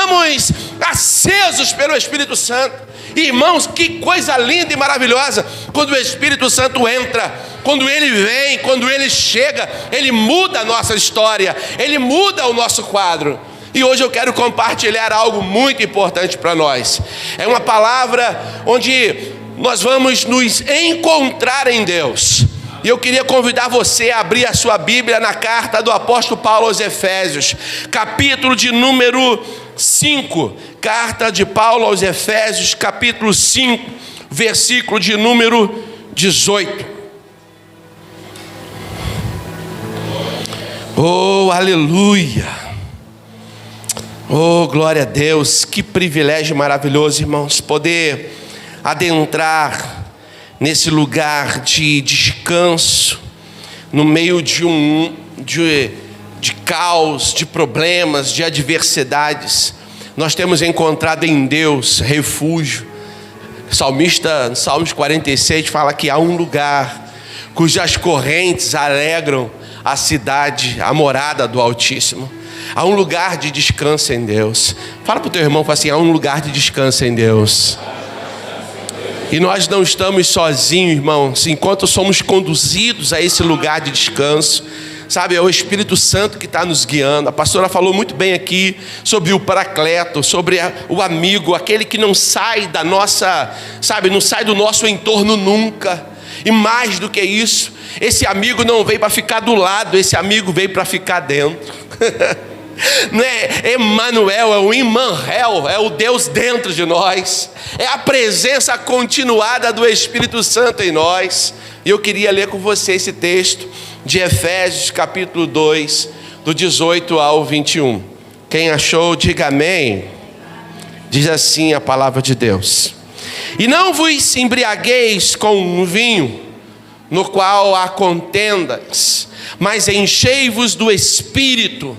estamos acesos pelo Espírito Santo. Irmãos, que coisa linda e maravilhosa quando o Espírito Santo entra, quando ele vem, quando ele chega, ele muda a nossa história, ele muda o nosso quadro. E hoje eu quero compartilhar algo muito importante para nós. É uma palavra onde nós vamos nos encontrar em Deus. E eu queria convidar você a abrir a sua Bíblia na carta do apóstolo Paulo aos Efésios, capítulo de número 5. Carta de Paulo aos Efésios, capítulo 5, versículo de número 18. Oh, aleluia! Oh, glória a Deus! Que privilégio maravilhoso, irmãos, poder adentrar nesse lugar de descanso, no meio de caos, de problemas, de adversidades. Nós temos encontrado em Deus refúgio. O salmista, no Salmos 46, fala que há um lugar cujas correntes alegram a cidade, a morada do Altíssimo. Há um lugar de descanso em Deus. Fala para o teu irmão, fala assim: há um lugar de descanso em Deus. E nós não estamos sozinhos, irmãos, enquanto somos conduzidos a esse lugar de descanso. Sabe, é o Espírito Santo que está nos guiando. A pastora falou muito bem aqui sobre o Paracleto, sobre o amigo, aquele que não sai da nossa, sabe, não sai do nosso entorno nunca. E mais do que isso, esse amigo não veio para ficar do lado, esse amigo veio para ficar dentro. Não é Emmanuel, é o Immanuel, é o Deus dentro de nós, é a presença continuada do Espírito Santo em nós. E eu queria ler com você esse texto de Efésios capítulo 2, do 18 ao 21. Quem achou, diga amém. Diz assim a palavra de Deus: e não vos embriagueis com vinho, no qual há contendas, mas enchei-vos do Espírito,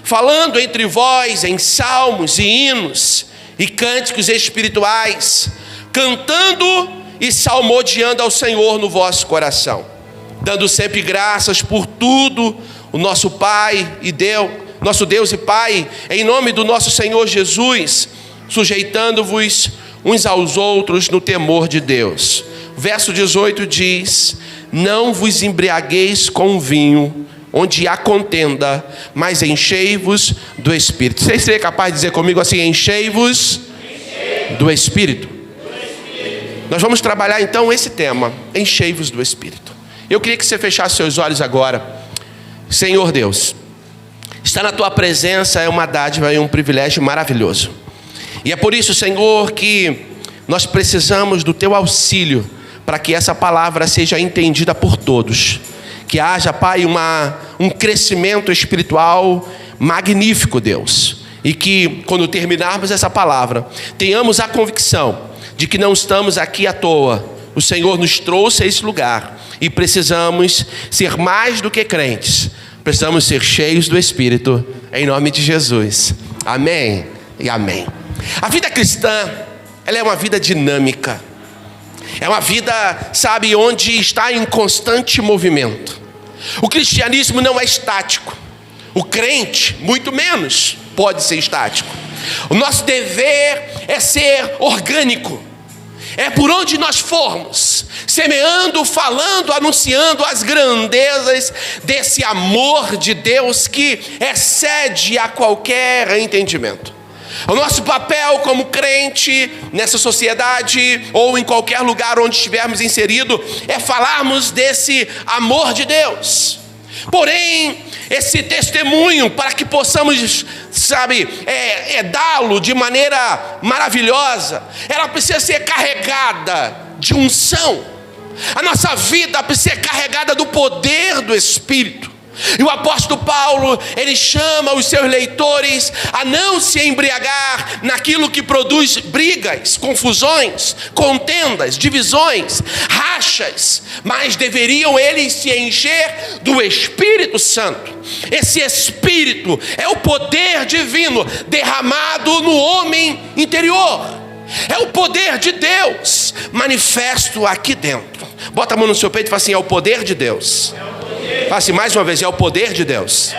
falando entre vós em salmos e hinos e cânticos espirituais, cantando e salmodiando ao Senhor no vosso coração, dando sempre graças por tudo o nosso Pai e Deus, nosso Deus e Pai, em nome do nosso Senhor Jesus, sujeitando-vos uns aos outros no temor de Deus. Verso 18 diz: não vos embriagueis com vinho, onde há contenda, mas enchei-vos do Espírito. Você seria capaz de dizer comigo assim: enchei-vos do Espírito? Nós vamos trabalhar então esse tema, enchei-vos do Espírito. Eu queria que você fechasse seus olhos agora. Senhor Deus, estar na tua presença é uma dádiva e um privilégio maravilhoso. E é por isso, Senhor, que nós precisamos do teu auxílio para que essa palavra seja entendida por todos. Que haja, Pai, um crescimento espiritual magnífico, Deus. E que, quando terminarmos essa palavra, tenhamos a convicção de que não estamos aqui à toa. O Senhor nos trouxe a esse lugar e precisamos ser mais do que crentes. Precisamos ser cheios do Espírito, em nome de Jesus. Amém e amém. A vida cristã, ela é uma vida dinâmica. É uma vida, sabe, onde está em constante movimento. O cristianismo não é estático. O crente, muito menos, pode ser estático. O nosso dever é ser orgânico. É por onde nós formos, semeando, falando, anunciando as grandezas desse amor de Deus que excede a qualquer entendimento. O nosso papel como crente nessa sociedade ou em qualquer lugar onde estivermos inseridos é falarmos desse amor de Deus. Porém, esse testemunho, para que possamos, sabe, dá-lo de maneira maravilhosa, ela precisa ser carregada de unção. A nossa vida precisa ser carregada do poder do Espírito. E o apóstolo Paulo, ele chama os seus leitores a não se embriagar naquilo que produz brigas, confusões, contendas, divisões, rachas, mas deveriam eles se encher do Espírito Santo. Esse Espírito é o poder divino derramado no homem interior. É o poder de Deus manifesto aqui dentro. Bota a mão no seu peito e fala assim: é o poder de Deus. Fala assim mais uma vez: é o poder de Deus.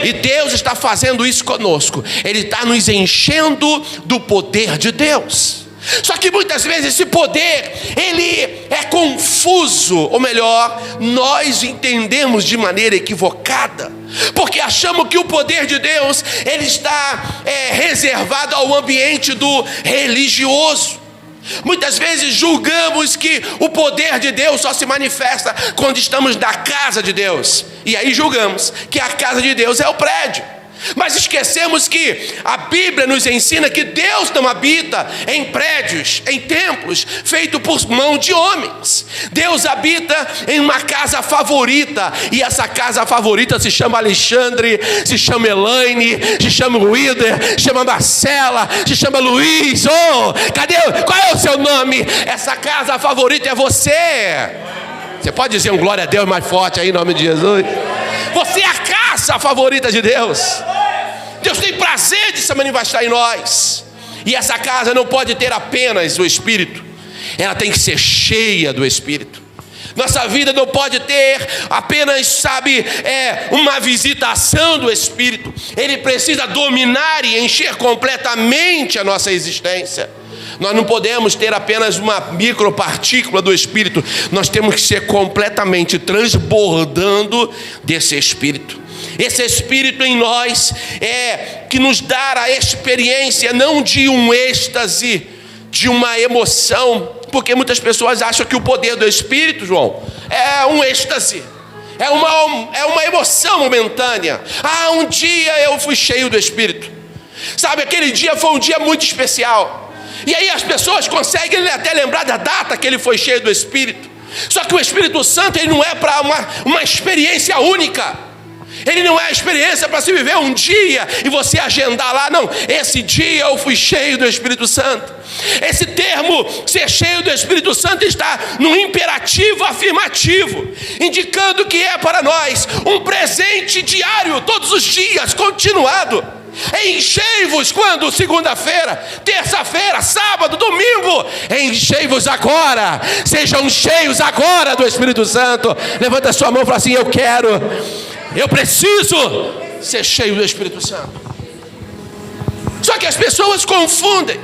E Deus está fazendo isso conosco. Ele está nos enchendo do poder de Deus. Só que muitas vezes esse poder, ele é confuso, ou melhor, nós entendemos de maneira equivocada, porque achamos que o poder de Deus, ele está reservado ao ambiente do religioso. Muitas vezes julgamos que o poder de Deus só se manifesta quando estamos na casa de Deus, e aí julgamos que a casa de Deus é o prédio. Mas esquecemos que a Bíblia nos ensina que Deus não habita em prédios, em templos feitos por mão de homens. Deus habita em uma casa favorita, e essa casa favorita se chama Alexandre, se chama Elaine, se chama Wilder, se chama Marcela, se chama Luiz. Qual é o seu nome? Essa casa favorita é você. Você pode dizer um glória a Deus mais forte aí em nome de Jesus? Você é a casa favorita de Deus. Deus tem prazer de se manifestar em nós. E essa casa não pode ter apenas o Espírito, ela tem que ser cheia do Espírito. Nossa vida não pode ter apenas, uma visitação do Espírito. Ele precisa dominar e encher completamente a nossa existência. Nós não podemos ter apenas uma micropartícula do Espírito. Nós temos que ser completamente transbordando desse Espírito. Esse Espírito em nós que nos dá a experiência não de um êxtase, de uma emoção, porque muitas pessoas acham que o poder do Espírito, João, é um êxtase, é uma emoção momentânea. Um dia eu fui cheio do Espírito, aquele dia foi um dia muito especial. E aí as pessoas conseguem até lembrar da data que ele foi cheio do Espírito. Só que o Espírito Santo, ele não é para uma experiência única. Ele não é a experiência para se viver um dia e você agendar lá. Não, esse dia eu fui cheio do Espírito Santo. Esse termo, ser cheio do Espírito Santo, está no imperativo afirmativo, indicando que é para nós um presente diário, todos os dias, continuado. Enchei-vos quando? Segunda-feira, terça-feira, sábado, domingo. Enchei-vos agora. Sejam cheios agora do Espírito Santo. Levanta a sua mão e fala assim: eu preciso ser cheio do Espírito Santo. Só que as pessoas confundem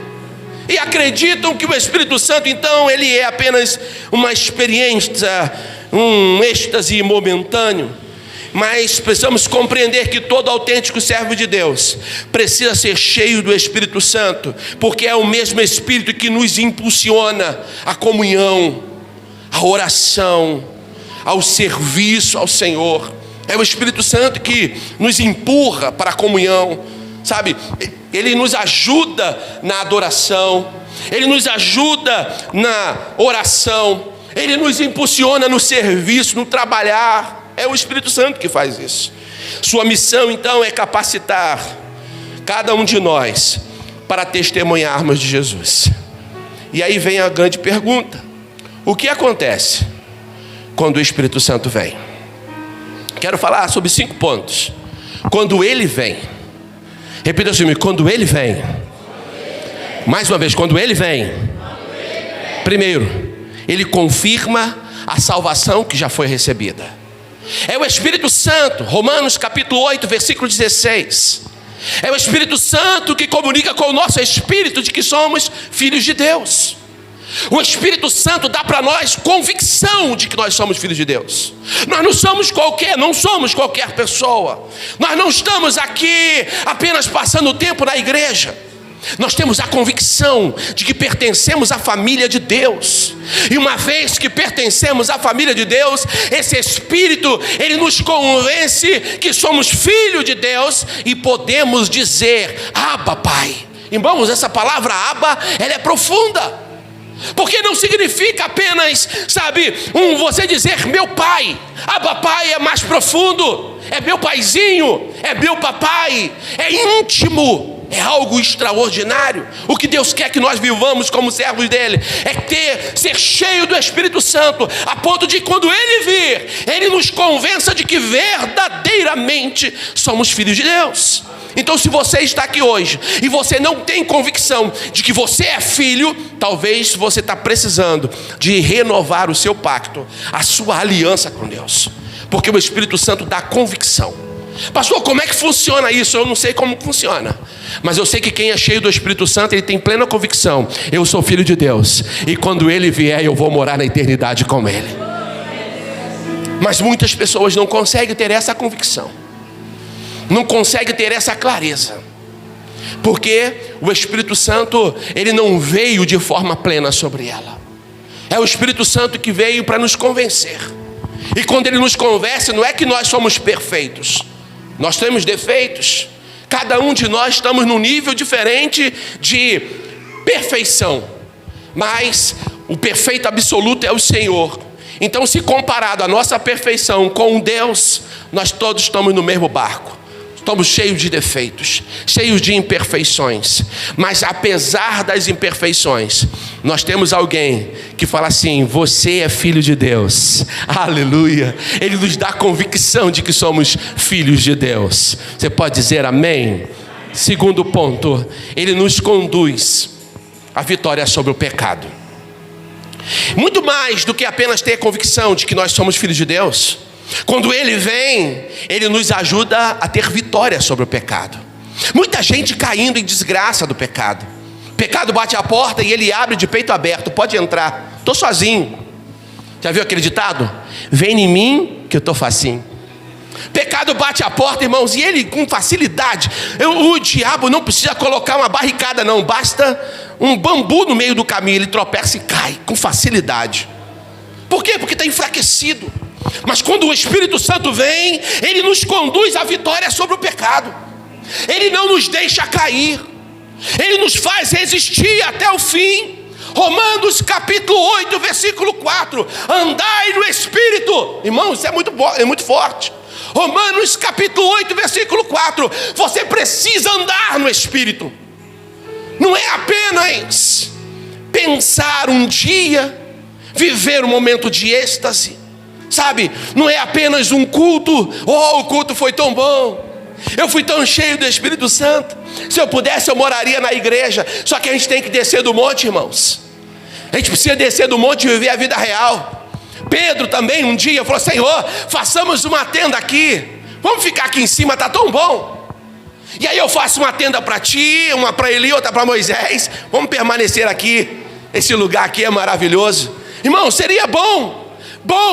e acreditam que o Espírito Santo, então, ele é apenas uma experiência, um êxtase momentâneo. Mas precisamos compreender que todo autêntico servo de Deus precisa ser cheio do Espírito Santo, porque é o mesmo Espírito que nos impulsiona à comunhão, à oração, ao serviço ao Senhor. É o Espírito Santo que nos empurra para a comunhão, Ele nos ajuda na adoração, Ele nos ajuda na oração, Ele nos impulsiona no serviço, no trabalhar. É o Espírito Santo que faz isso. Sua missão, então, é capacitar cada um de nós para testemunharmos de Jesus. E aí vem a grande pergunta: o que acontece quando o Espírito Santo vem? Quero falar sobre 5 pontos. Quando ele vem, repita assim comigo: quando ele vem. Mais uma vez, quando ele vem. Primeiro, ele confirma a salvação que já foi recebida. É o Espírito Santo, Romanos capítulo 8, versículo 16. É o Espírito Santo que comunica com o nosso espírito de que somos filhos de Deus. O Espírito Santo dá para nós convicção de que nós somos filhos de Deus. Nós não somos qualquer pessoa. Nós não estamos aqui apenas passando tempo na igreja. Nós temos a convicção de que pertencemos à família de Deus. E uma vez que pertencemos à família de Deus, esse Espírito, ele nos convence que somos filhos de Deus e podemos dizer: Abba, Pai. Irmãos, essa palavra Abba, ela é profunda, porque não significa apenas, você dizer meu pai. Abba, Pai é mais profundo, é meu paizinho, é meu papai, é íntimo. É algo extraordinário. O que Deus quer que nós vivamos como servos dele é ser cheio do Espírito Santo, a ponto de quando ele vir, ele nos convença de que verdadeiramente somos filhos de Deus. Então, se você está aqui hoje e você não tem convicção de que você é filho, talvez você está precisando de renovar o seu pacto, a sua aliança com Deus, porque o Espírito Santo dá convicção. Pastor, como é que funciona isso? Eu não sei como funciona, mas eu sei que quem é cheio do Espírito Santo, ele tem plena convicção: eu sou filho de Deus, e quando ele vier eu vou morar na eternidade com ele. Mas muitas pessoas não conseguem ter essa convicção, não conseguem ter essa clareza, porque o Espírito Santo, ele não veio de forma plena sobre ela. É o Espírito Santo que veio para nos convencer. E quando ele nos convence, não é que nós somos perfeitos, nós temos defeitos. Cada um de nós estamos num nível diferente de perfeição, mas o perfeito absoluto é o Senhor. Então, se comparado a nossa perfeição com Deus, nós todos estamos no mesmo barco. Estamos cheios de defeitos, cheios de imperfeições. Mas apesar das imperfeições, nós temos alguém que fala assim: você é filho de Deus. Aleluia. Ele nos dá a convicção de que somos filhos de Deus. Você pode dizer amém? Segundo ponto, ele nos conduz à vitória sobre o pecado. Muito mais do que apenas ter a convicção de que nós somos filhos de Deus, quando ele vem, ele nos ajuda a ter vitória sobre o pecado. Muita gente caindo em desgraça do pecado. O pecado bate a porta e ele abre de peito aberto: pode entrar, estou sozinho. Já viu aquele ditado? Vem em mim que eu estou facinho. Pecado bate a porta, irmãos, e ele com facilidade. O diabo não precisa colocar uma barricada não, basta um bambu no meio do caminho, ele tropeça e cai com facilidade. Por quê? Porque está enfraquecido. Mas quando o Espírito Santo vem, ele nos conduz à vitória sobre o pecado. Ele não nos deixa cair, ele nos faz resistir até o fim. Romanos capítulo 8, versículo 4: andai no Espírito. Irmão, isso é muito forte. Romanos capítulo 8, versículo 4. Você precisa andar no Espírito. Não é apenas pensar um dia, viver um momento de êxtase, sabe? Não é apenas um culto. Oh, o culto foi tão bom, eu fui tão cheio do Espírito Santo. Se eu pudesse, eu moraria na igreja. Só que a gente tem que descer do monte, irmãos. A gente precisa descer do monte e viver a vida real. Pedro também um dia falou: Senhor, façamos uma tenda aqui, vamos ficar aqui em cima, está tão bom. E aí eu faço uma tenda para ti, uma para Eli, outra para Moisés. Vamos permanecer aqui, esse lugar aqui é maravilhoso. Irmão, seria bom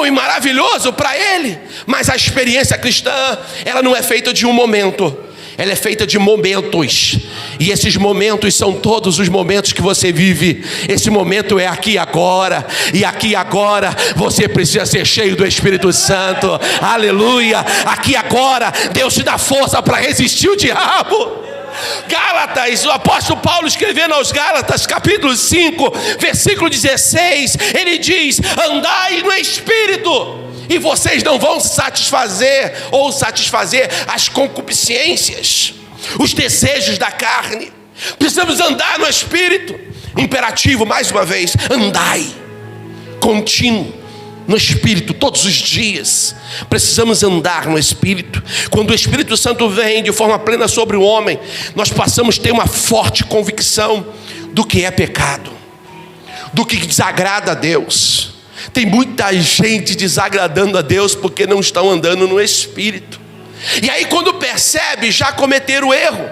e maravilhoso para ele. Mas a experiência cristã, ela não é feita de um momento, ela é feita de momentos. E esses momentos são todos os momentos que você vive. Esse momento é aqui e agora. E aqui e agora você precisa ser cheio do Espírito Santo. Aleluia. Aqui e agora Deus te dá força para resistir o diabo. Gálatas, o apóstolo Paulo escrevendo aos Gálatas, capítulo 5, versículo 16, ele diz: andai no Espírito, e vocês não vão satisfazer as concupiscências, os desejos da carne. Precisamos andar no Espírito. Imperativo, mais uma vez: andai, contínuo no Espírito, todos os dias. Precisamos andar no Espírito. Quando o Espírito Santo vem de forma plena sobre o homem, nós passamos a ter uma forte convicção do que é pecado, do que desagrada a Deus. Tem muita gente desagradando a Deus porque não estão andando no Espírito. E aí quando percebe, já cometeram o erro.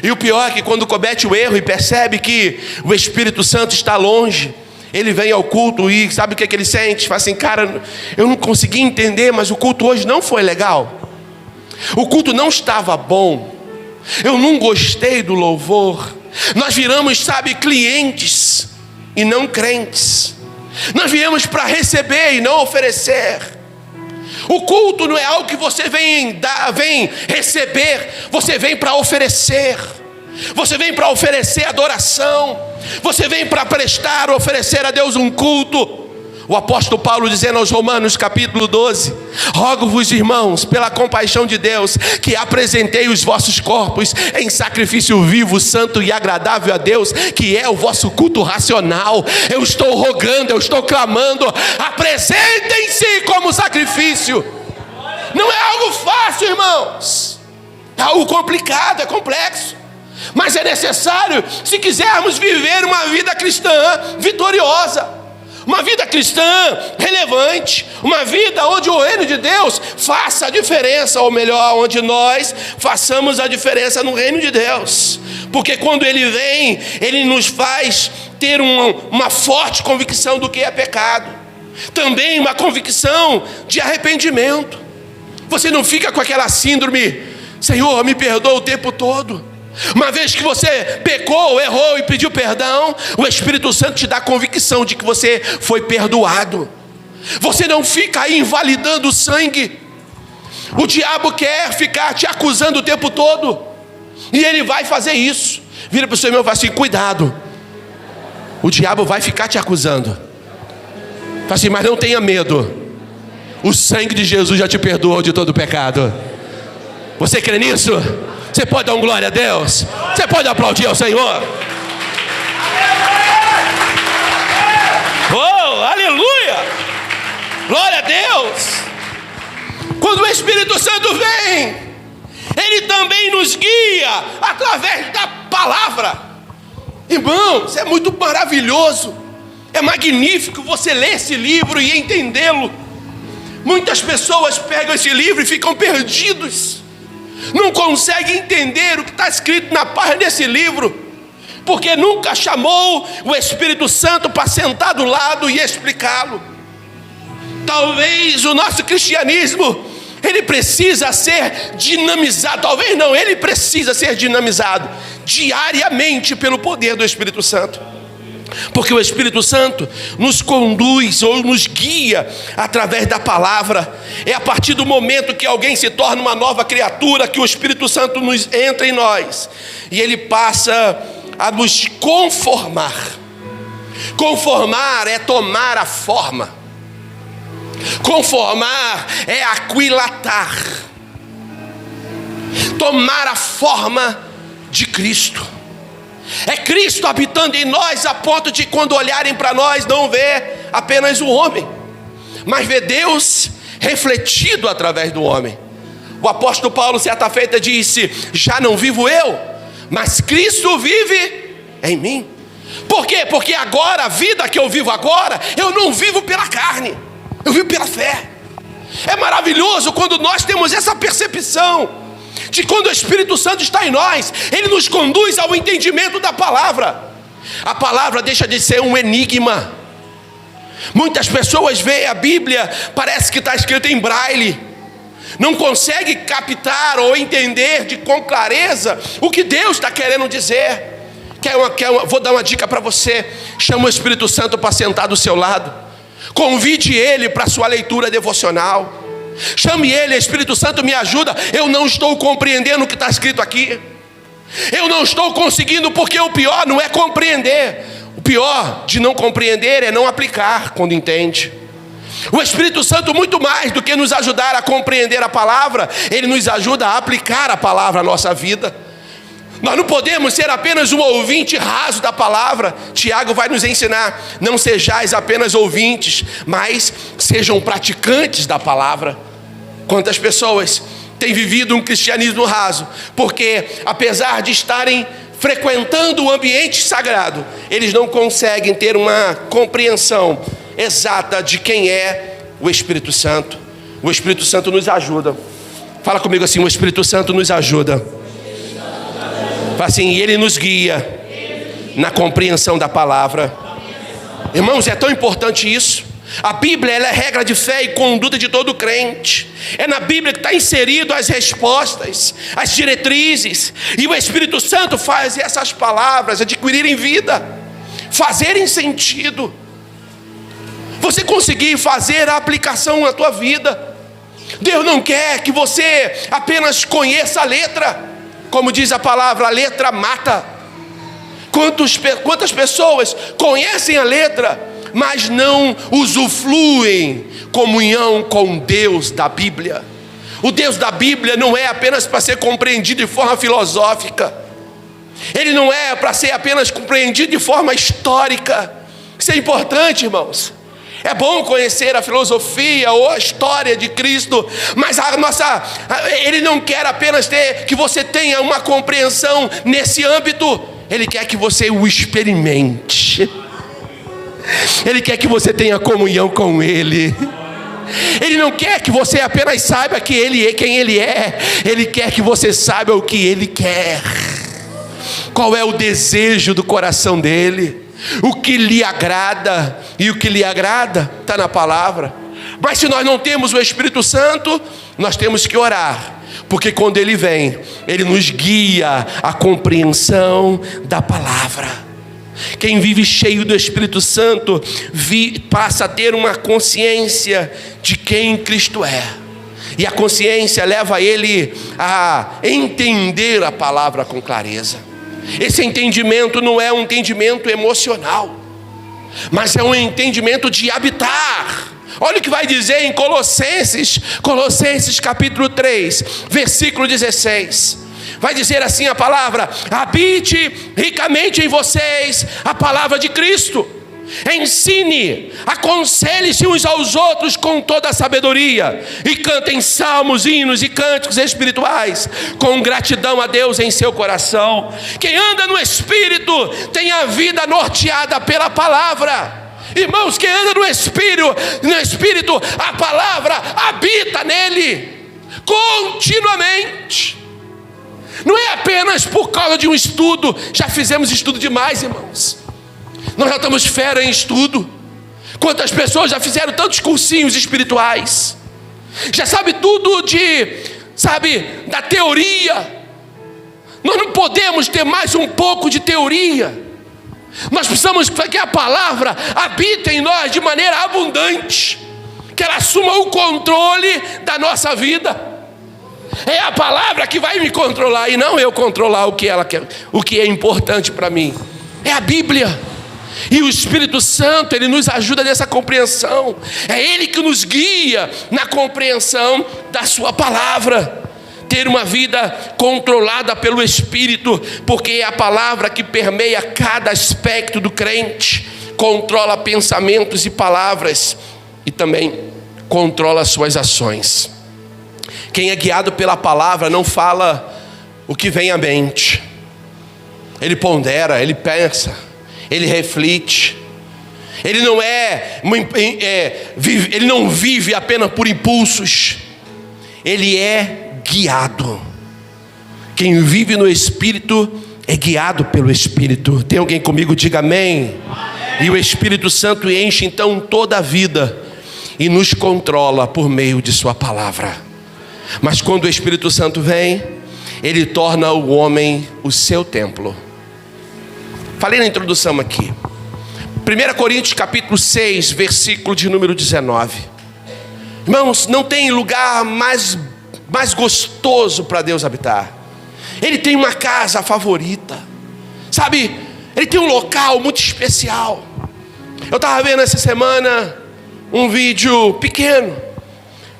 E o pior é que quando comete o erro e percebe que o Espírito Santo está longe, ele vem ao culto e sabe o que ele sente? Fala assim: cara, eu não consegui entender, mas o culto hoje não foi legal. O culto não estava bom. Eu não gostei do louvor. Nós viramos, sabe, clientes e não crentes. Nós viemos para receber e não oferecer. O culto não é algo que você vem receber. Você vem para oferecer. Você vem para oferecer adoração. Você vem para oferecer a Deus um culto. O apóstolo Paulo dizendo aos Romanos capítulo 12: rogo-vos, irmãos, pela compaixão de Deus, que apresentei os vossos corpos em sacrifício vivo, santo e agradável a Deus, que é o vosso culto racional. Eu estou rogando, eu estou clamando: apresentem-se como sacrifício. Não é algo fácil, irmãos. É algo complicado, é complexo. Mas é necessário se quisermos viver uma vida cristã vitoriosa. Uma vida cristã relevante, uma vida onde o reino de Deus faça a diferença, ou melhor, onde nós façamos a diferença no reino de Deus. Porque quando Ele vem, Ele nos faz ter uma forte convicção do que é pecado. Também uma convicção de arrependimento. Você não fica com aquela síndrome, Senhor, me perdoa o tempo todo. Uma vez que você pecou, errou e pediu perdão, o Espírito Santo te dá a convicção de que você foi perdoado. Você não fica aí invalidando o sangue. O diabo quer ficar te acusando o tempo todo, e ele vai fazer isso. Vira para o seu irmão e fala assim: cuidado, o diabo vai ficar te acusando. Fala assim: mas não tenha medo, o sangue de Jesus já te perdoou de todo o pecado. Você crê nisso? Você pode dar um glória a Deus? Você pode aplaudir ao Senhor? Oh, aleluia! Glória a Deus! Quando o Espírito Santo vem, Ele também nos guia através da palavra. Irmãos, é muito maravilhoso, é magnífico você ler esse livro e entendê-lo. Muitas pessoas pegam esse livro e ficam perdidos, não consegue entender o que está escrito na página desse livro, porque nunca chamou o Espírito Santo para sentar do lado e explicá-lo. Talvez o nosso cristianismo, ele precisa ser dinamizado, talvez não, ele precisa ser dinamizado diariamente pelo poder do Espírito Santo. Porque o Espírito Santo nos conduz ou nos guia através da palavra. É a partir do momento que alguém se torna uma nova criatura que o Espírito Santo entra em nós, e ele passa a nos conformar. Conformar é tomar a forma. Conformar é aquilatar. Tomar a forma de Cristo. É Cristo habitando em nós, a ponto de quando olharem para nós não ver apenas o homem, mas ver Deus refletido através do homem. O apóstolo Paulo certa feita disse: já não vivo eu, mas Cristo vive em mim. Por quê? Porque agora, a vida que eu vivo agora, eu não vivo pela carne, eu vivo pela fé. É maravilhoso quando nós temos essa percepção de quando o Espírito Santo está em nós, ele nos conduz ao entendimento da palavra. A palavra deixa de ser um enigma. Muitas pessoas veem a Bíblia, parece que está escrito em braille, não consegue captar ou entender com clareza o que Deus está querendo dizer. Vou dar uma dica para você: chama o Espírito Santo para sentar do seu lado, convide ele para a sua leitura devocional. Chame ele: Espírito Santo, me ajuda, eu não estou compreendendo o que está escrito aqui, eu não estou conseguindo, porque o pior não é compreender, o pior de não compreender é não aplicar quando entende. O Espírito Santo, muito mais do que nos ajudar a compreender a palavra, ele nos ajuda a aplicar a palavra à nossa vida. Nós não podemos ser apenas um ouvinte raso da palavra. Tiago vai nos ensinar: não sejais apenas ouvintes, mas sejam praticantes da palavra. Quantas pessoas têm vivido um cristianismo raso, porque apesar de estarem frequentando o ambiente sagrado, eles não conseguem ter uma compreensão exata de quem é o Espírito Santo. O Espírito Santo nos ajuda. Fala comigo assim: o Espírito Santo nos ajuda. Fala assim: e ele nos guia na compreensão da palavra. Irmãos, é tão importante isso. A Bíblia, ela é regra de fé e conduta de todo crente. É na Bíblia que está inserido as respostas, as diretrizes, e o Espírito Santo faz essas palavras adquirirem vida, fazerem sentido, você conseguir fazer a aplicação na tua vida. Deus não quer que você apenas conheça a letra. Como diz a palavra, a letra mata. Quantas pessoas conhecem a letra, mas não usufruem comunhão com Deus da Bíblia? O Deus da Bíblia não é apenas para ser compreendido de forma filosófica. Ele não é para ser apenas compreendido de forma histórica. Isso é importante, irmãos. É bom conhecer a filosofia ou a história de Cristo, mas Ele não quer apenas que você tenha uma compreensão nesse âmbito. Ele quer que você o experimente. Ele quer que você tenha comunhão com Ele. Ele não quer que você apenas saiba que Ele é quem Ele é. Ele quer que você saiba o que Ele quer. Qual é o desejo do coração dEle? O que lhe agrada. E o que lhe agrada está na palavra. Mas se nós não temos o Espírito Santo, nós temos que orar. Porque quando Ele vem, Ele nos guia à compreensão da palavra. Quem vive cheio do Espírito Santo passa a ter uma consciência de quem Cristo é. E a consciência leva ele a entender a palavra com clareza. Esse entendimento não é um entendimento emocional, mas é um entendimento de habitar. Olha o que vai dizer em Colossenses capítulo 3, versículo 16. Vai dizer assim a palavra: habite ricamente em vocês a palavra de Cristo. Ensine, aconselhe-se uns aos outros com toda a sabedoria. E cantem salmos, hinos e cânticos espirituais com gratidão a Deus em seu coração. Quem anda no Espírito tem a vida norteada pela palavra. Irmãos, quem anda no Espírito, a palavra habita nele continuamente. Não é apenas por causa de um estudo. Já fizemos estudo demais, irmãos. Nós já estamos fera em estudo. Quantas pessoas já fizeram tantos cursinhos espirituais, já sabe tudo da teoria. Nós não podemos ter mais um pouco de teoria. Nós precisamos que a palavra habite em nós de maneira abundante, que ela assuma o controle da nossa vida. É a palavra que vai me controlar, e não eu controlar o que ela quer, o que é importante para mim. É a Bíblia. E o Espírito Santo, Ele nos ajuda nessa compreensão. É Ele que nos guia na compreensão da sua palavra. Ter uma vida controlada pelo Espírito, porque é a palavra que permeia cada aspecto do crente, controla pensamentos e palavras, e também controla suas ações. Quem é guiado pela palavra não fala o que vem à mente. Ele pondera, ele pensa, ele reflete. Ele não vive apenas por impulsos. Ele é guiado. Quem vive no Espírito é guiado pelo Espírito. Tem alguém comigo? Diga amém. E o Espírito Santo enche então toda a vida e nos controla por meio de sua palavra. Mas quando o Espírito Santo vem, ele torna o homem o seu templo. Falei na introdução aqui. 1 Coríntios capítulo 6, versículo de número 19. Irmãos, não tem lugar mais gostoso para Deus habitar. Ele tem uma casa favorita. Sabe, ele tem um local muito especial. Eu estava vendo essa semana um vídeo pequeno,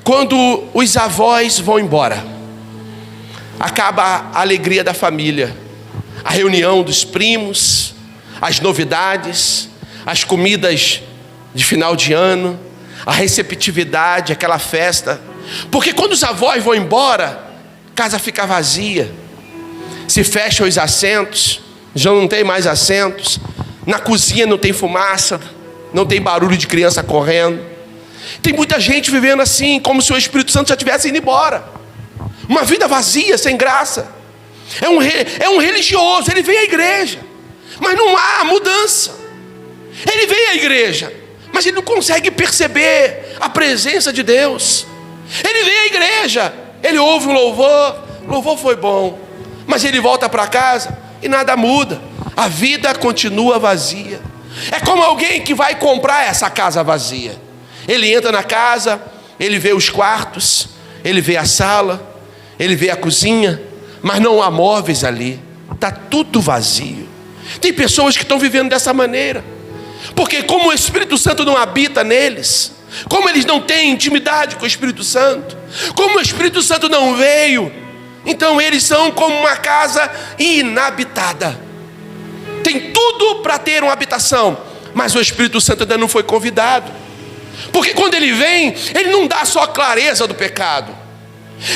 quando os avós vão embora, acaba a alegria da família, a reunião dos primos, as novidades, as comidas de final de ano, a receptividade, aquela festa. Porque quando os avós vão embora, a casa fica vazia, se fecham os assentos, já não tem mais assentos, na cozinha não tem fumaça, não tem barulho de criança correndo. Tem muita gente vivendo assim, como se o Espírito Santo já tivesse ido embora. Uma vida vazia, sem graça. É um religioso, ele vem à igreja, mas não há mudança. Ele vem à igreja, mas ele não consegue perceber a presença de Deus. Ele vem à igreja, ele ouve um louvor foi bom, mas ele volta para casa e nada muda. A vida continua vazia. É como alguém que vai comprar essa casa vazia. Ele entra na casa, ele vê os quartos, ele vê a sala, ele vê a cozinha, mas não há móveis ali, está tudo vazio. Tem pessoas que estão vivendo dessa maneira, porque como o Espírito Santo não habita neles, como eles não têm intimidade com o Espírito Santo, como o Espírito Santo não veio, então eles são como uma casa inabitada. Tem tudo para ter uma habitação, mas o Espírito Santo ainda não foi convidado. Porque quando ele vem, ele não dá só a clareza do pecado,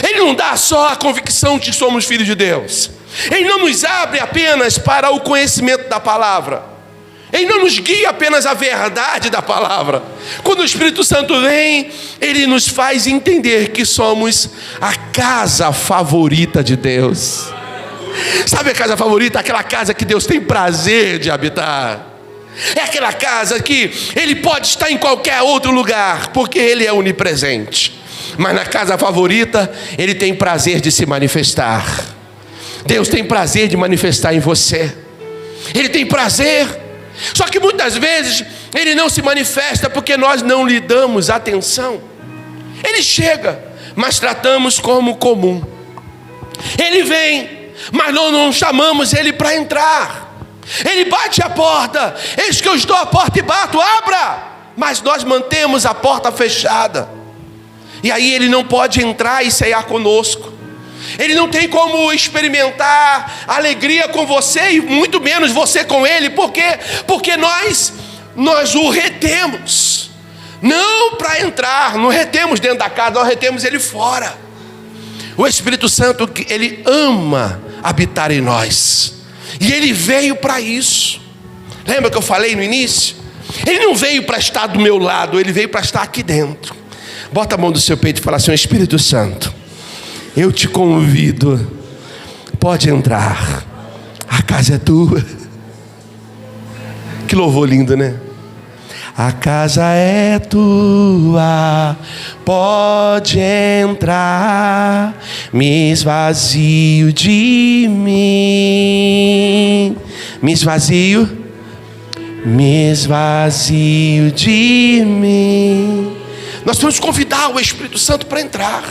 ele não dá só a convicção de que somos filhos de Deus, ele não nos abre apenas para o conhecimento da palavra, Ele não nos guia apenas a verdade da palavra. Quando o Espírito Santo vem, ele nos faz entender que somos a casa favorita de Deus. Sabe a casa favorita? Aquela casa que Deus tem prazer de habitar. É aquela casa que ele pode estar em qualquer outro lugar, porque ele é onipresente. Mas na casa favorita, ele tem prazer de se manifestar. Deus tem prazer de manifestar em você. Ele tem prazer. Só que muitas vezes ele não se manifesta porque nós não lhe damos atenção. Ele chega, mas tratamos como comum. Ele vem, mas não chamamos ele para entrar. Ele bate a porta. Eis que eu estou à porta e bato, abra. Mas nós mantemos a porta fechada. E aí ele não pode entrar e ceiar conosco. Ele não tem como experimentar alegria com você e muito menos você com ele. Por quê? Porque nós o retemos. Não para entrar, não retemos dentro da casa, nós retemos ele fora. O Espírito Santo, ele ama habitar em nós. E ele veio para isso. Lembra que eu falei no início? Ele não veio para estar do meu lado, ele veio para estar aqui dentro. Bota a mão do seu peito e fala assim: Espírito Santo, eu te convido, pode entrar, a casa é tua. Que louvor lindo, né? A casa é tua, pode entrar, me esvazio de mim, me esvazio de mim. Nós vamos convidar o Espírito Santo para entrar.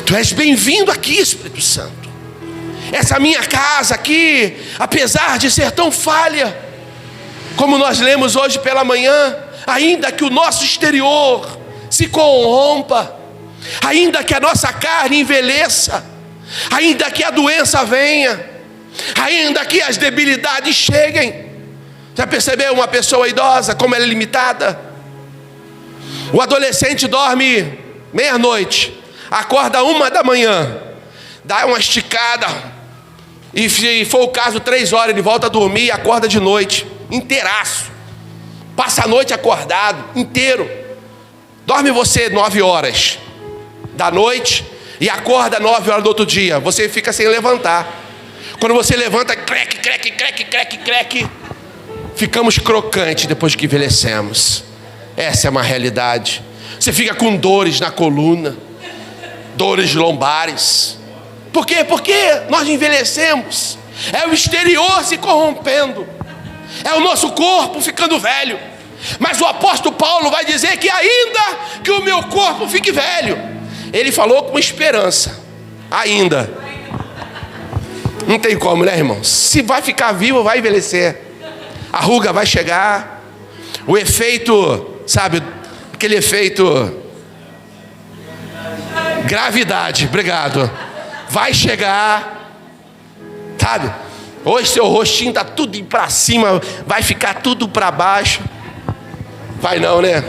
Tu és bem-vindo aqui, Espírito Santo. Essa minha casa aqui, apesar de ser tão falha, como nós lemos hoje pela manhã, ainda que o nosso exterior se corrompa, ainda que a nossa carne envelheça, ainda que a doença venha, ainda que as debilidades cheguem. Já percebeu uma pessoa idosa como ela é limitada? O adolescente dorme meia-noite, acorda 1 da manhã, dá uma esticada, e se for o caso 3 horas, ele volta a dormir e acorda de noite, inteiraço, passa a noite acordado, inteiro. Dorme você 9 horas da noite e acorda 9 horas do outro dia, você fica sem levantar. Quando você levanta, creque, creque, creque, creque, creque, ficamos crocantes depois que envelhecemos. Essa é uma realidade. Você fica com dores na coluna, dores lombares. Por quê? Porque nós envelhecemos. É o exterior se corrompendo, é o nosso corpo ficando velho. Mas o apóstolo Paulo vai dizer que ainda que o meu corpo fique velho, ele falou com esperança. Ainda. Não tem como, né, irmão? Se vai ficar vivo, vai envelhecer. A ruga vai chegar. O efeito, sabe, aquele efeito gravidade, obrigado, vai chegar, sabe? Hoje seu rostinho está tudo para cima, vai ficar tudo para baixo. Vai não, né?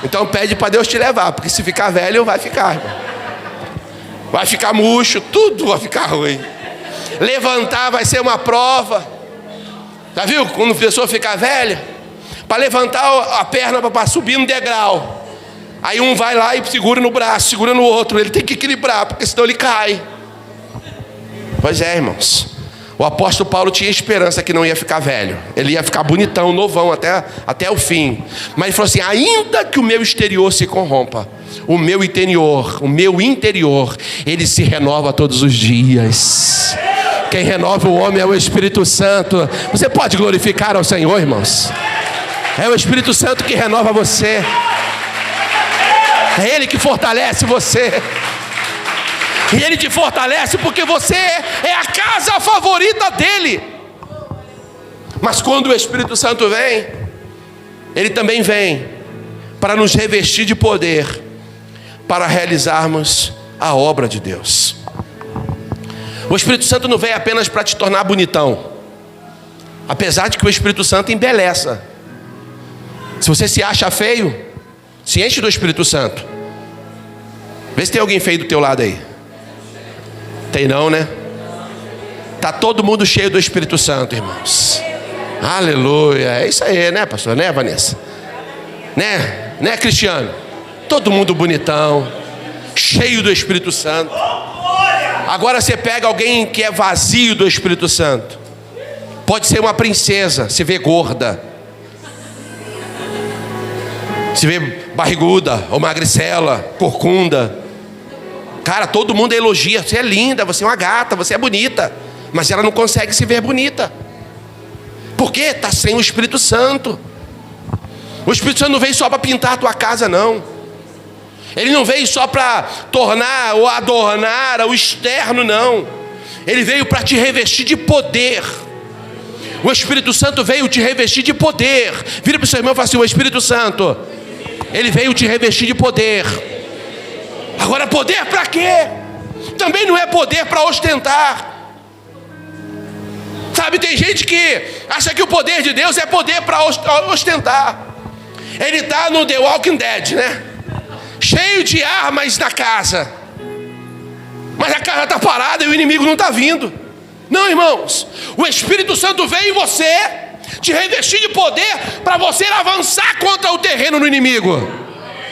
Então pede para Deus te levar, porque se ficar velho, vai ficar, irmão. Vai ficar murcho, tudo vai ficar ruim. Levantar vai ser uma prova. Já viu quando a pessoa fica velha? Para levantar a perna para subir no degrau, aí um vai lá e segura no braço, segura no outro. Ele tem que equilibrar, porque senão ele cai. Pois é, irmãos. O apóstolo Paulo tinha esperança que não ia ficar velho. Ele ia ficar bonitão, novão até o fim. Mas ele falou assim: ainda que o meu exterior se corrompa, o meu interior, ele se renova todos os dias. Quem renova o homem é o Espírito Santo. Você pode glorificar ao Senhor, irmãos? É o Espírito Santo que renova você. É Ele que fortalece você. E Ele te fortalece porque você é a casa favorita dEle. Mas quando o Espírito Santo vem, Ele também vem para nos revestir de poder, para realizarmos a obra de Deus. O Espírito Santo não vem apenas para te tornar bonitão, apesar de que o Espírito Santo embeleça. Se você se acha feio, se enche do Espírito Santo. Vê se tem alguém feio do teu lado aí. Tem não, né? Tá todo mundo cheio do Espírito Santo, irmãos. Aleluia. É isso aí, né, pastor? Né, Vanessa? Né, Cristiano? Todo mundo bonitão, cheio do Espírito Santo. Agora você pega alguém que é vazio do Espírito Santo. Pode ser uma princesa, se vê gorda, se vê barriguda, ou magricela, corcunda. Cara, todo mundo elogia. Você é linda, você é uma gata, você é bonita. Mas ela não consegue se ver bonita. Por quê? Está sem o Espírito Santo. O Espírito Santo não veio só para pintar a tua casa, não. Ele não veio só para tornar ou adornar o externo, não. Ele veio para te revestir de poder. O Espírito Santo veio te revestir de poder. Vira para o seu irmão e fala assim: o Espírito Santo, ele veio te revestir de poder. Agora, poder para quê? Também não é poder para ostentar. Sabe, tem gente que acha que o poder de Deus é poder para ostentar. Ele está no The Walking Dead, né? Cheio de armas na casa, mas a casa está parada e o inimigo não está vindo. Não, irmãos, o Espírito Santo veio em você, te revestir de poder para você avançar contra o terreno do inimigo.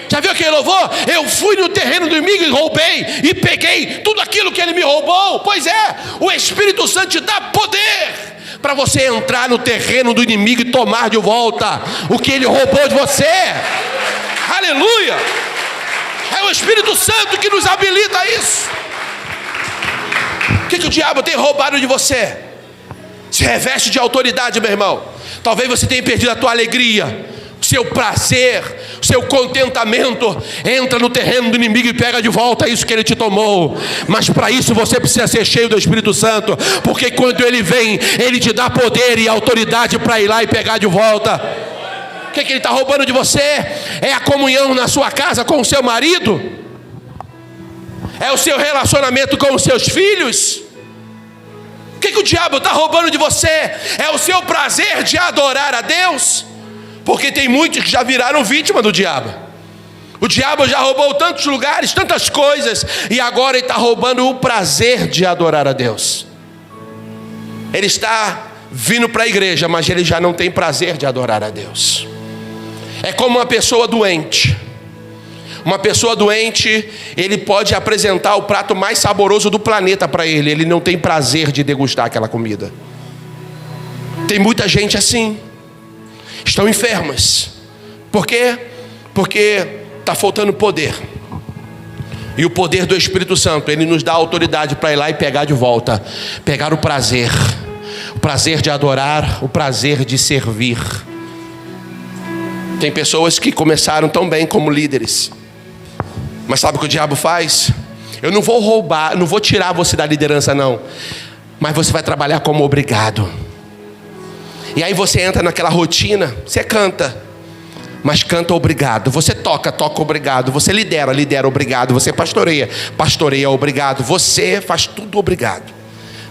Já viu aquele louvor? Eu fui no terreno do inimigo e roubei, e peguei tudo aquilo que ele me roubou. Pois é, o Espírito Santo te dá poder para você entrar no terreno do inimigo e tomar de volta o que ele roubou de você. Aleluia! É o Espírito Santo que nos habilita a isso. O que o diabo tem roubado de você? Se reveste de autoridade, meu irmão. Talvez você tenha perdido a tua alegria, o seu prazer, o seu contentamento. Entra no terreno do inimigo e pega de volta isso que ele te tomou. Mas para isso você precisa ser cheio do Espírito Santo, porque quando ele vem, ele te dá poder e autoridade para ir lá e pegar de volta. O que ele está roubando de você? É a comunhão na sua casa com o seu marido? É o seu relacionamento com os seus filhos? O que o diabo está roubando de você? É o seu prazer de adorar a Deus? Porque tem muitos que já viraram vítima do diabo. O diabo já roubou tantos lugares, tantas coisas, e agora ele está roubando o prazer de adorar a Deus. Ele está vindo para a igreja, mas ele já não tem prazer de adorar a Deus. É como uma pessoa doente. Uma pessoa doente, ele pode apresentar o prato mais saboroso do planeta para ele. Ele não tem prazer de degustar aquela comida. Tem muita gente assim. Estão enfermas. Por quê? Porque está faltando poder. E o poder do Espírito Santo, ele nos dá autoridade para ir lá e pegar de volta. Pegar o prazer. O prazer de adorar, o prazer de servir. Tem pessoas que começaram tão bem como líderes, mas sabe o que o diabo faz? Eu não vou roubar, não vou tirar você da liderança não, mas você vai trabalhar como obrigado. E aí você entra naquela rotina, você canta, mas canta obrigado. Você toca obrigado. Você lidera obrigado. Você pastoreia obrigado. Você faz tudo obrigado.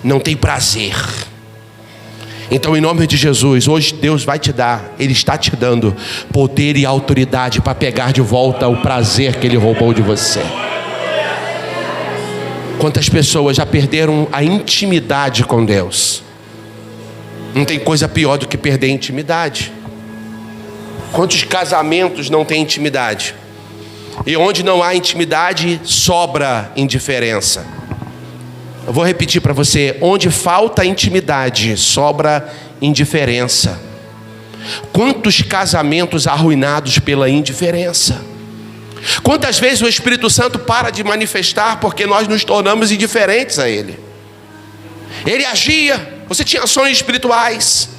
Não tem prazer. Então, em nome de Jesus, hoje Deus vai te dar, Ele está te dando poder e autoridade para pegar de volta o prazer que Ele roubou de você. Quantas pessoas já perderam a intimidade com Deus? Não tem coisa pior do que perder a intimidade. Quantos casamentos não têm intimidade? E onde não há intimidade, sobra indiferença. Eu vou repetir para você: onde falta intimidade, sobra indiferença. Quantos casamentos arruinados pela indiferença? Quantas vezes o Espírito Santo para de manifestar porque nós nos tornamos indiferentes a Ele? Ele agia, você tinha sonhos espirituais,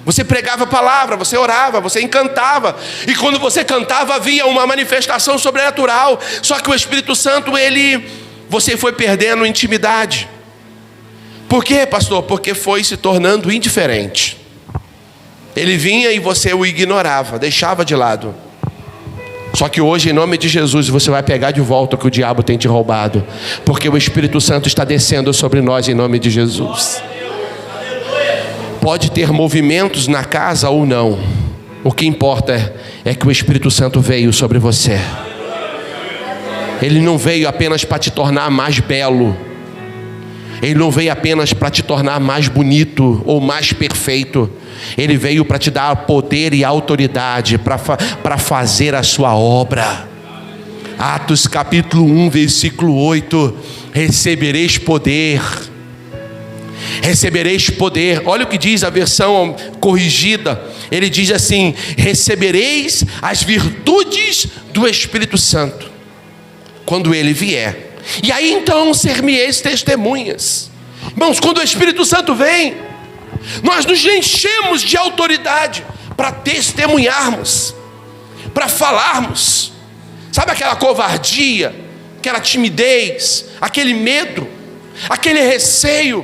você pregava a palavra, você orava, você encantava, e quando você cantava havia uma manifestação sobrenatural. Só que o Espírito Santo, você foi perdendo intimidade. Por quê, pastor? Porque foi se tornando indiferente. Ele vinha e você o ignorava, deixava de lado. Só que hoje, em nome de Jesus, você vai pegar de volta o que o diabo tem te roubado, porque o Espírito Santo está descendo sobre nós em nome de Jesus. Pode ter movimentos na casa ou não, o que importa é que o Espírito Santo veio sobre você. Ele não veio apenas para te tornar mais belo. Ele não veio apenas para te tornar mais bonito ou mais perfeito. Ele veio para te dar poder e autoridade para fazer a sua obra. Atos capítulo 1, versículo 8. Recebereis poder. Recebereis poder. Olha o que diz a versão corrigida. Ele diz assim: recebereis as virtudes do Espírito Santo quando ele vier. E aí então ser-me-eis testemunhas. Irmãos, quando o Espírito Santo vem, nós nos enchemos de autoridade para testemunharmos, para falarmos. Sabe aquela covardia, aquela timidez, aquele medo, aquele receio?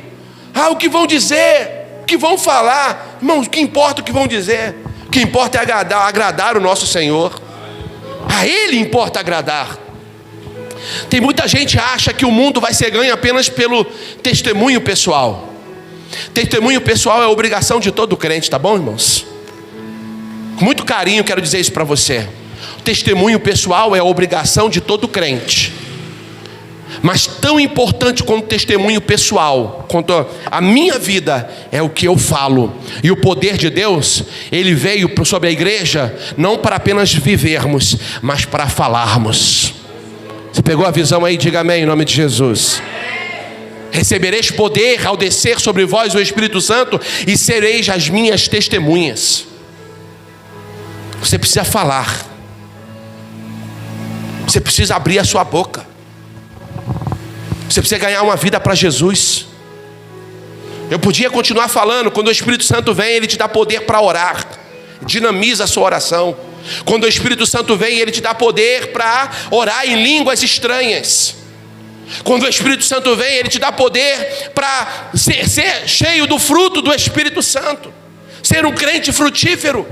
O que vão dizer? O que vão falar? Irmãos, o que importa o que vão dizer? O que importa é agradar o nosso Senhor. A Ele importa agradar. Tem muita gente que acha que o mundo vai ser ganho apenas pelo testemunho pessoal. Testemunho pessoal é obrigação de todo crente, tá bom, irmãos? Com muito carinho quero dizer isso para você. O testemunho pessoal é obrigação de todo crente. Mas tão importante quanto o testemunho pessoal, quanto a minha vida, é o que eu falo. E o poder de Deus, Ele veio sobre a igreja, não para apenas vivermos, mas para falarmos. Você pegou a visão aí? Diga amém em nome de Jesus. Recebereis poder ao descer sobre vós o Espírito Santo, e sereis as minhas testemunhas. Você precisa falar. Você precisa abrir a sua boca. Você precisa ganhar uma vida para Jesus. Eu podia continuar falando. Quando o Espírito Santo vem, Ele te dá poder para orar. Dinamiza a sua oração. Quando o Espírito Santo vem, Ele te dá poder para orar em línguas estranhas. Quando o Espírito Santo vem, Ele te dá poder para ser cheio do fruto do Espírito Santo. Ser um crente frutífero.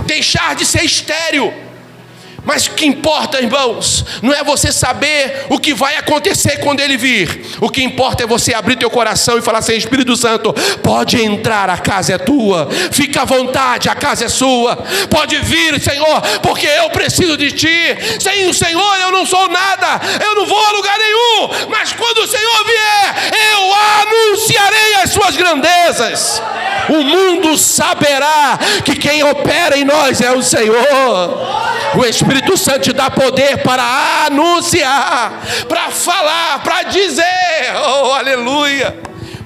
Deixar de ser estéril. Mas o que importa, irmãos, não é você saber o que vai acontecer quando Ele vir. O que importa é você abrir teu coração e falar assim: Espírito Santo, pode entrar, a casa é tua. Fica à vontade, a casa é sua. Pode vir, Senhor, porque eu preciso de Ti. Sem o Senhor eu não sou nada, eu não vou a lugar nenhum. Mas quando o Senhor vier, eu anunciarei as suas grandezas. O mundo saberá que quem opera em nós é o Senhor. O Espírito Santo te dá poder para anunciar, para falar, para dizer, oh aleluia,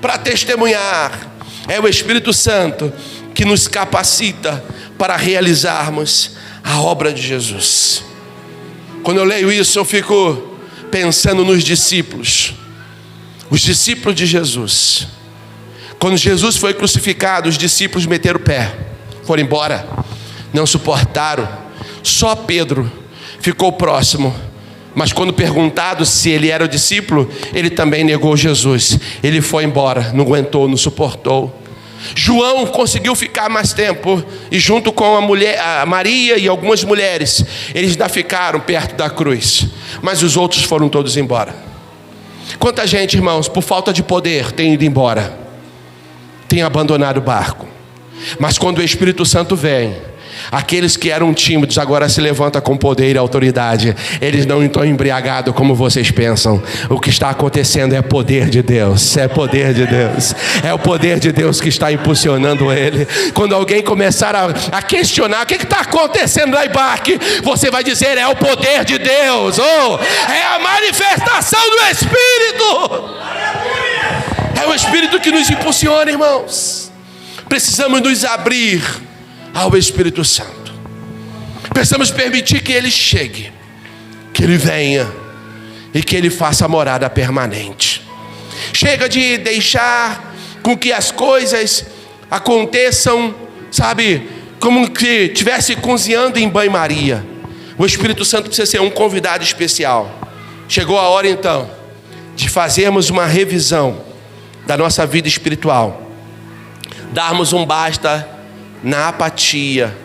para testemunhar. É o Espírito Santo que nos capacita para realizarmos a obra de Jesus. Quando eu leio isso, eu fico pensando nos discípulos. Os discípulos de Jesus. Quando Jesus foi crucificado, os discípulos meteram o pé, foram embora, não suportaram. Só Pedro ficou próximo. Mas quando perguntado se ele era o discípulo, ele também negou Jesus. Ele foi embora, não aguentou, não suportou. João conseguiu ficar mais tempo, e junto com a Maria e algumas mulheres, eles ainda ficaram perto da cruz. Mas os outros foram todos embora. Quanta gente, irmãos, por falta de poder, tem ido embora, tem abandonado o barco. Mas quando o Espírito Santo vem, aqueles que eram tímidos agora se levantam com poder e autoridade. Eles não estão embriagados como vocês pensam. O que está acontecendo é poder de Deus. É poder de Deus. É o poder de Deus que está impulsionando ele. Quando alguém começar a questionar o que está acontecendo lá embaixo, você vai dizer: é o poder de Deus. É a manifestação do Espírito. É o Espírito que nos impulsiona, irmãos. Precisamos nos abrir ao Espírito Santo. Precisamos permitir que Ele chegue, que Ele venha e que Ele faça morada permanente. Chega de deixar com que as coisas aconteçam, sabe, como que estivesse cozinhando em banho-maria. O Espírito Santo precisa ser um convidado especial. Chegou a hora então de fazermos uma revisão da nossa vida espiritual, darmos um basta na apatia,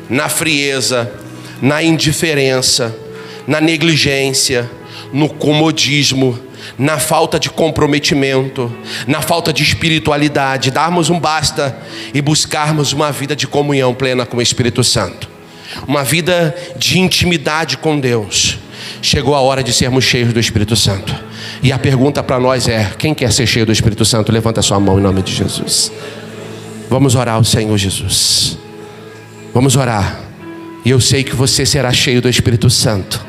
na frieza, na indiferença, na negligência, no comodismo, na falta de comprometimento, na falta de espiritualidade. Darmos um basta e buscarmos uma vida de comunhão plena com o Espírito Santo, uma vida de intimidade com Deus. Chegou a hora de sermos cheios do Espírito Santo. E a pergunta para nós é: quem quer ser cheio do Espírito Santo? Levanta a sua mão em nome de Jesus. Vamos orar ao Senhor Jesus. Vamos orar. E eu sei que você será cheio do Espírito Santo.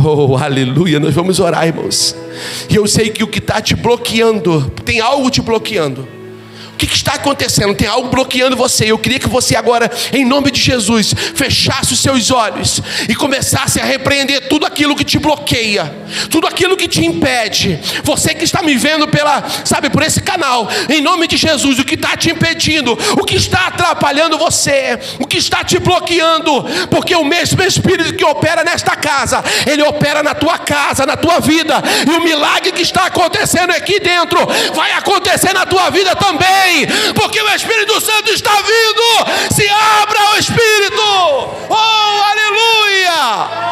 Oh, aleluia. Nós vamos orar, irmãos. E eu sei que o que está te bloqueando, tem algo te bloqueando. O que está acontecendo? Tem algo bloqueando você. Eu queria que você agora, em nome de Jesus, fechasse os seus olhos e começasse a repreender tudo aquilo que te bloqueia, tudo aquilo que te impede. Você que está me vendo por esse canal, em nome de Jesus, o que está te impedindo, o que está atrapalhando você, o que está te bloqueando, porque o mesmo Espírito que opera nesta casa, ele opera na tua casa, na tua vida, e o milagre que está acontecendo aqui dentro vai acontecer na tua vida também, porque o Espírito Santo está vindo. Se abra ao Espírito. Oh, aleluia!